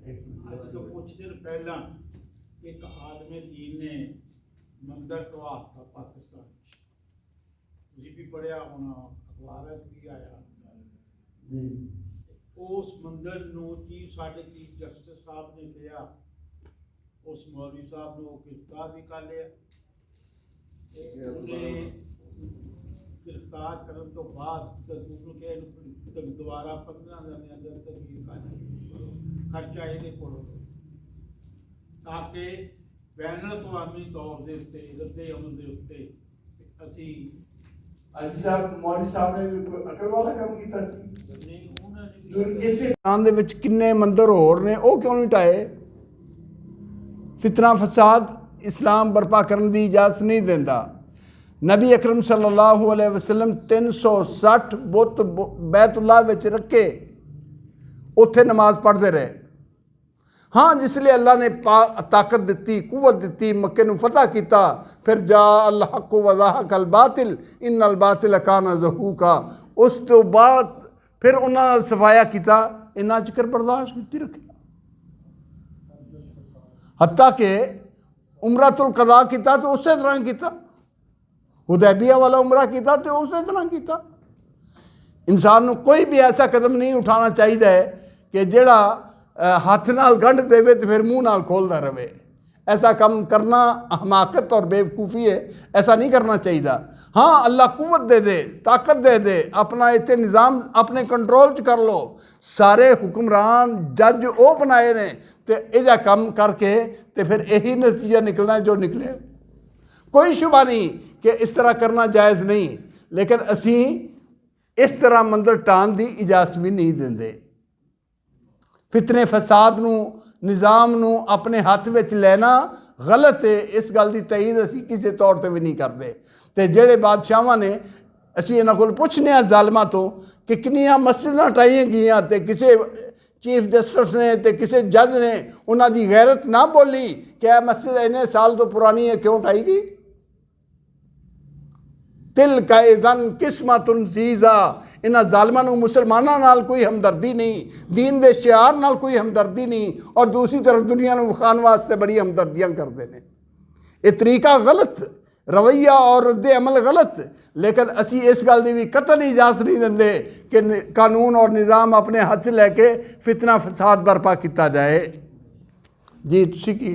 ਅੱਜ ਤੋਂ ਕੁਝ ਦਿਨ ਪਹਿਲਾਂ ਇੱਕ ਆਦਮੀ ਦੀਨ ਨੇ ਮੰਦਰ ਢਵਾਤਾ ਪਾਕਿਸਤਾਨ ਵਿੱਚ। ਤੁਸੀਂ ਵੀ ਪੜ੍ਹਿਆ ਹੋਣਾ, ਅਖਬਾਰਾਂ 'ਚ ਵੀ ਆਇਆ ਜੀ। ਉਸ ਮੰਦਰ ਨੂੰ ਸਾਡੇ ਚੀਫ ਜਸਟਿਸ ਸਾਹਿਬ ਨੇ ਕਿਹਾ, ਉਸ ਮੌਲਵੀ ਸਾਹਿਬ ਨੂੰ गिरफ्तार भी कर लिया। गिरफ्तार करने तो बाद दोबारा 15 दिन के अंदर तक खर्चा ये करो, ताकि बैन अवी तौर के उत्ते रद्दे अमल के उत्ते असी ਅੱਜ ਸਾਹਿਬ ਮੌਲੀ ਸਾਹਿਬ ਨੇ ਵੀ ਅਕਲ ਵਾਲਾ ਕੰਮ ਕੀਤਾ ਸੀ। ਇਸੇ ਨਾਂ ਦੇ ਵਿੱਚ ਕਿੰਨੇ ਮੰਦਰ ਹੋਰ ਨੇ, ਉਹ ਕਿਉਂ ਨਹੀਂ ਢਾਏ? ਫਿਤਨਾ ਫਸਾਦ ਇਸਲਾਮ ਬਰਪਾ ਕਰਨ ਦੀ ਇਜਾਜ਼ਤ ਨਹੀਂ ਦਿੰਦਾ। ਨਬੀ ਅਕਰਮ ਸੱਲੱਲਾਹੁ ਅਲੈहि ਵਸੱਲਮ 360 ਬੁੱਤ ਬੈਤੁੱਲਾ ਵਿੱਚ ਰੱਖੇ, ਉੱਥੇ ਨਮਾਜ਼ ਪੜ੍ਹਦੇ ਰਹੇ। हाँ, जिसलिए अल्लाह ने ताकत दी, कुव्वत दी, मक्के नूं फतह किया, फिर जा अल हक वज़ाहक अल बातिल इन अल बातिल काना ज़हूका। उस तो बाद फिर उन्होंने सफाया किया, इन्ना चिकर बर्दाश्त की रखे, हत्ता कि उमरातुल कज़ा किया तो उस तरह किया, हुदैबिया वाला उमरा किया तो उस तरह किया। इंसान को कोई भी ऐसा कदम नहीं उठाना चाहिए कि जिहड़ा हाथ नाल गंढ देवे तो फिर मुँह नाल खोलता रहे। ऐसा काम करना हमाकत और बेवकूफ़ी है, ऐसा नहीं करना चाहिए। हाँ, अल्लाह कुव्वत दे दे, ताकत दे दे, अपना इतने निज़ाम अपने कंट्रोल च कर लो। सारे हुक्मरान जज वो बनाए ने तो यह काम करके तो फिर यही नतीजा निकलना जो निकले। कोई शुबा नहीं कि इस तरह करना जायज़ नहीं, लेकिन असी इस तरह मंदिर टाण की इजाज़त भी नहीं देंगे। फितने फसाद नूं निज़ाम नूं अपने हत्थ विच लैना गलत है। इस गल की तईद असी किसी तौर पर भी नहीं करते। तो जेड़े बादशाहां ने असी इन्हां कोल पुछने आ ज़ालिमां तो कि कितनियां मस्जिदां ढाईयां गईयां ते किसी चीफ जस्टिस ने ते किसी जज ने उन्हां दी गैरत ना बोली कि यह मस्जिद इन्ने साल तो पुरानी है, क्यों ढाई गई? तिल का इज़न किस्मतुन जीज़ा। इन्हां ज़ालिमां नूं मुसलमानां नाल कोई हमदर्दी नहीं, दीन दे शिआर नाल कोई हमदर्दी नहीं, और दूसरी तरफ दुनिया नूं विखाण वास्ते बड़ी हमदर्दियां करते हैं। ये तरीका गलत, रवैया और रद्दे अमल गलत। लेकिन असी इस गल की भी कतई इजाज़त नहीं देंगे कि कानून और निज़ाम अपने हाथ च लैके फितना फसाद बरपा किया जाए। जी तुसीं की